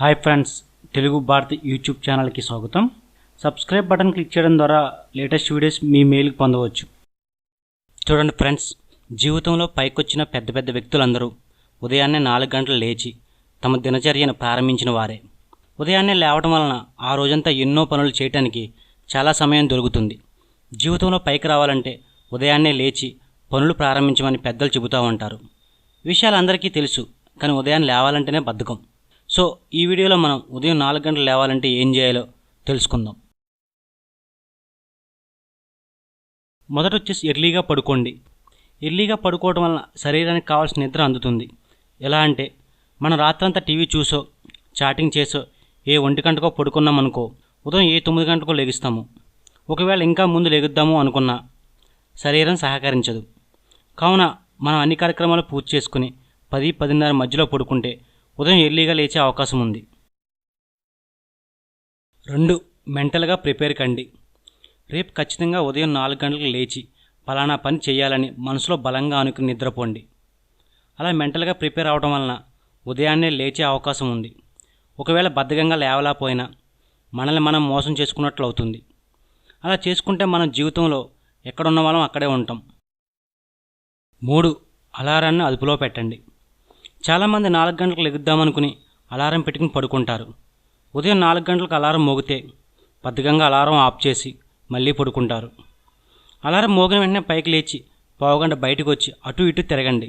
Hi friends, Telugu Bharati YouTube ఛానల్కి స్వాగతం. Subscribe button click చేయడం ద్వారా లేటెస్ట్ వీడియోస్ మీ మెయిల్కి పొందవచ్చు. చూడండి ఫ్రెండ్స్, జీవితంలో పైకొచ్చిన పెద్ద పెద్ద వ్యక్తులందరూ ఉదయాన్నే 4 గంటలు లేచి తమ దినచర్యను ప్రారంభించిన వారే. ఉదయాన్నే లేవడం వలన ఆ రోజంతా ఎన్నో పనులు చేయడానికి చాలా సమయం దొరుకుతుంది. జీవితంలో పైకి రావాలంటే ఉదయాన్నే లేచి పనులు ప్రారంభించమని పెద్దలు చెబుతూ ఉంటారు. విషయాలు అందరికీ తెలుసు, కానీ ఉదయాన్నే లేవాలంటేనే బద్ధకం. సో ఈ వీడియోలో మనం ఉదయం 4 గంటలు లేవాలంటే ఏం చేయాలో తెలుసుకుందాం. మొదట వచ్చేసి ఎర్లీగా పడుకోండి. ఎర్లీగా పడుకోవడం వలన శరీరానికి కావాల్సిన నిద్ర అందుతుంది. ఎలా అంటే, మనం రాత్రంతా టీవీ చూసో చాటింగ్ చేసో 1 గంటకో పడుకున్నామనుకో, ఉదయం 9 గంటకో లెగుస్తాము. ఒకవేళ ఇంకా ముందు లెగుద్దాము అనుకున్నా శరీరం సహకరించదు. కావున మనం అన్ని కార్యక్రమాలు పూర్తి చేసుకుని 10-10:30 మధ్యలో పడుకుంటే ఉదయం ఎర్లీగా లేచే అవకాశం ఉంది. 2. మెంటల్గా ప్రిపేర్ కండి. రేపు ఖచ్చితంగా ఉదయం 4 గంటలకు లేచి ఫలానా పని చేయాలని మనసులో బలంగా అనుకుని నిద్రపోండి. అలా మెంటల్గా ప్రిపేర్ అవడం వలన ఉదయాన్నే లేచే అవకాశం ఉంది. ఒకవేళ బద్ధకంగా లేవలేకపోయినా మనల్ని మనం మోసం చేసుకున్నట్లు అవుతుంది. అలా చేసుకుంటే మనం జీవితంలో ఎక్కడున్న వాళ్ళం అక్కడే ఉంటాం. 3. అలారాన్ని అదుపులో పెట్టండి. చాలామంది 4 గంటలకు లెగుద్దామనుకుని అలారం పెట్టుకుని పడుకుంటారు. ఉదయం 4 గంటలకు అలారం మోగితే బద్ధకంగా అలారం ఆఫ్ చేసి మళ్ళీ పడుకుంటారు. అలారం మోగిన వెంటనే పైకి లేచి పావుగంట బయటకు వచ్చి అటు ఇటు తిరగండి.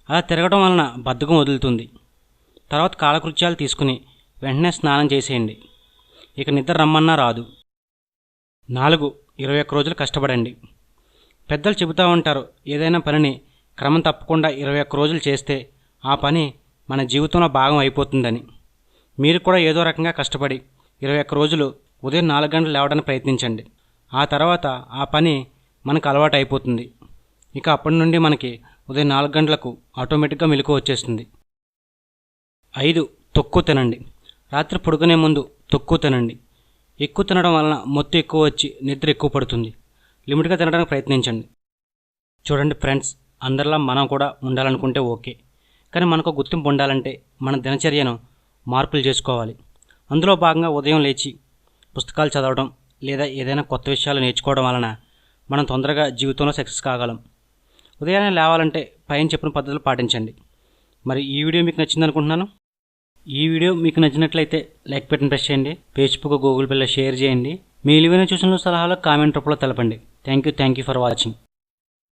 అలా తిరగడం వలన బద్ధకం వదులుతుంది. తర్వాత కాలకృత్యాలు తీసుకుని వెంటనే స్నానం చేసేయండి. ఇక నిద్ర రమ్మన్నా రాదు. 4. 21 రోజులు కష్టపడండి. పెద్దలు చెబుతూ ఉంటారు, ఏదైనా పనిని క్రమం తప్పకుండా 21 రోజులు చేస్తే ఆ పని మన జీవితంలో భాగం అయిపోతుందని. మీరు కూడా ఏదో రకంగా కష్టపడి 21 రోజులు ఉదయం 4 గంటలు లేవడానికి ప్రయత్నించండి. ఆ తర్వాత ఆ పని మనకు అలవాటు అయిపోతుంది. ఇక అప్పటి నుండి మనకి ఉదయం 4 గంటలకు ఆటోమేటిక్గా మెలకువ వచ్చేస్తుంది. 5. తక్కువ తినండి. రాత్రి పడుకునే ముందు తక్కువ తినండి. ఎక్కువ తినడం వలన మొత్తం ఎక్కువ వచ్చి నిద్ర ఎక్కువ పడుతుంది. లిమిట్గా తినడానికి ప్రయత్నించండి. చూడండి ఫ్రెండ్స్, అందరిలా మనం కూడా ఉండాలనుకుంటే ఓకే, కానీ మనకు గుర్తింపు ఉండాలంటే మన దినచర్యను మార్పులు చేసుకోవాలి. అందులో భాగంగా ఉదయం లేచి పుస్తకాలు చదవడం లేదా ఏదైనా కొత్త విషయాలు నేర్చుకోవడం వలన మనం తొందరగా జీవితంలో సక్సెస్ కాగలం. ఉదయాన్నే లేవాలంటే పైన చెప్పిన పద్ధతులు పాటించండి. మరి ఈ వీడియో మీకు నచ్చింది అనుకుంటున్నాను. ఈ వీడియో మీకు నచ్చినట్లయితే లైక్ బటన్ ప్రెస్ చేయండి. ఫేస్బుక్, గూగుల్ ప్లేలో షేర్ చేయండి. మీ విలువైన సూచనలు, సలహాలు కామెంట్ రూపంలో తెలపండి. Thank you for watching.